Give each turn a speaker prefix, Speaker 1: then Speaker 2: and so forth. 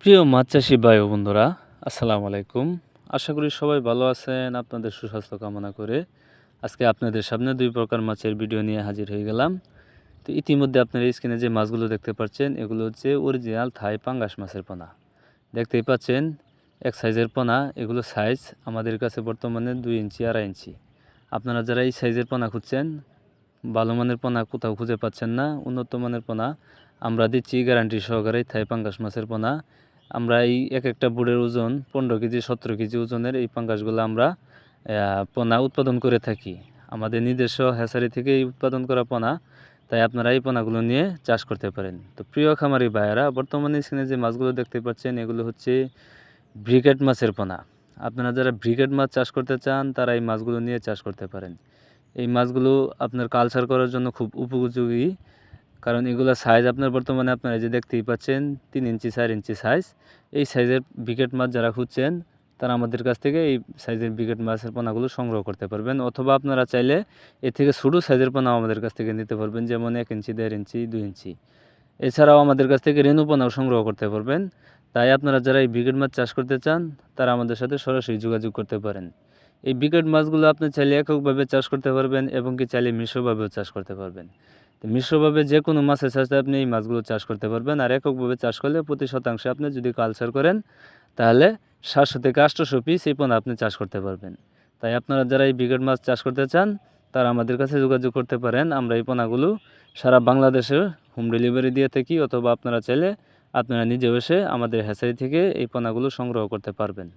Speaker 1: প্রিয় মাছ চাষি ভাই ও বন্ধুরা, আসসালামু আলাইকুম। আশা করি সবাই ভালো আছেন। আপনাদের সুস্বাস্থ্য কামনা করে আজকে আপনাদের সামনে ২ প্রকার মাছের ভিডিও নিয়ে হাজির হয়ে গেলাম। তো ইতিমধ্যে আপনারা স্ক্রিনে যে মাছগুলো দেখতে পাচ্ছেন, এগুলো হচ্ছে অরিজিনাল থাই পাঙ্গাস মাছের পোনা। দেখতেই পাচ্ছেন এক সাইজের পোনা। এগুলো সাইজ আমাদের কাছে বর্তমানে ২ ইঞ্চি, ২.৫ ইঞ্চি। আপনারা যারা এই সাইজের পোনা খুঁজছেন, ভালো মানের পোনা কোথাও খুঁজে পাচ্ছেন না, উন্নত মানের পোনা আমরা দিচ্ছি গ্যারান্টি সহকারে। থাই পাঙ্গাস মাছের পোনা আমরা এই একটা বুটের ওজন 15 কেজি 17 কেজি ওজনের এই পাঙ্গাসগুলো আমরা পোনা উৎপাদন করে থাকি। আমাদের নিজস্ব হ্যাচারি থেকে এই উৎপাদন করা পোনা, তাই আপনারা এই পোনাগুলো নিয়ে চাষ করতে পারেন। তো প্রিয় খামারি ভাইয়েরা, বর্তমানে স্ক্রিনে যে মাছগুলো দেখতে পাচ্ছেন, এগুলো হচ্ছে ব্রিকেট মাছের পোনা। আপনারা যারা ব্রিকেট মাছ চাষ করতে চান, তারা এই মাছগুলো নিয়ে চাষ করতে পারেন। এই মাছগুলো আপনার কালচার করার জন্য খুব উপযোগী, কারণ এগুলো সাইজ আপনার বর্তমানে আপনারা যে দেখতেই পাচ্ছেন 3 ইঞ্চি 4 ইঞ্চি সাইজ। এই সাইজের ব্রিকেট মাছ যারা খুঁজছেন, তারা আমাদের কাছ থেকে এই সাইজের ব্রিকেট মাছের পোনাগুলো সংগ্রহ করতে পারবেন, অথবা আপনারা চাইলে এর থেকে ছোটো সাইজের পোনাও আমাদের কাছ থেকে নিতে পারবেন, যেমন 1 ইঞ্চি 1.5 ইঞ্চি 2 ইঞ্চি। এছাড়াও আমাদের কাছ থেকে রেণু পোনাও সংগ্রহ করতে পারবেন। তাই আপনারা যারা এই ব্রিকেট মাছ চাষ করতে চান, তারা আমাদের সাথে সরাসরি যোগাযোগ করতে পারেন। এই ব্রিকেট মাছগুলো আপনি চাইলে এককভাবে চাষ করতে পারবেন এবং কি চাইলে মিশ্রভাবেও চাষ করতে পারবেন। তো মিশ্রভাবে যে কোনো মাছের সাথে আপনি এই মাছগুলো চাষ করতে পারবেন। আর এককভাবে চাষ করলে প্রতি শতাংশে আপনি যদি কালচার করেন, তাহলে 700 থেকে 800 পিস এই পোনা আপনি চাষ করতে পারবেন। তাই আপনারা যারা এই ব্রিকেট মাছ চাষ করতে চান, তারা আমাদের কাছে যোগাযোগ করতে পারেন। আমরা এই পোনাগুলো সারা বাংলাদেশে হোম ডেলিভারি দিয়ে থাকি, অথবা আপনারা চাইলে আপনারা নিজেও এসে আমাদের হ্যাচারি থেকে এই পোনাগুলো সংগ্রহ করতে পারবেন।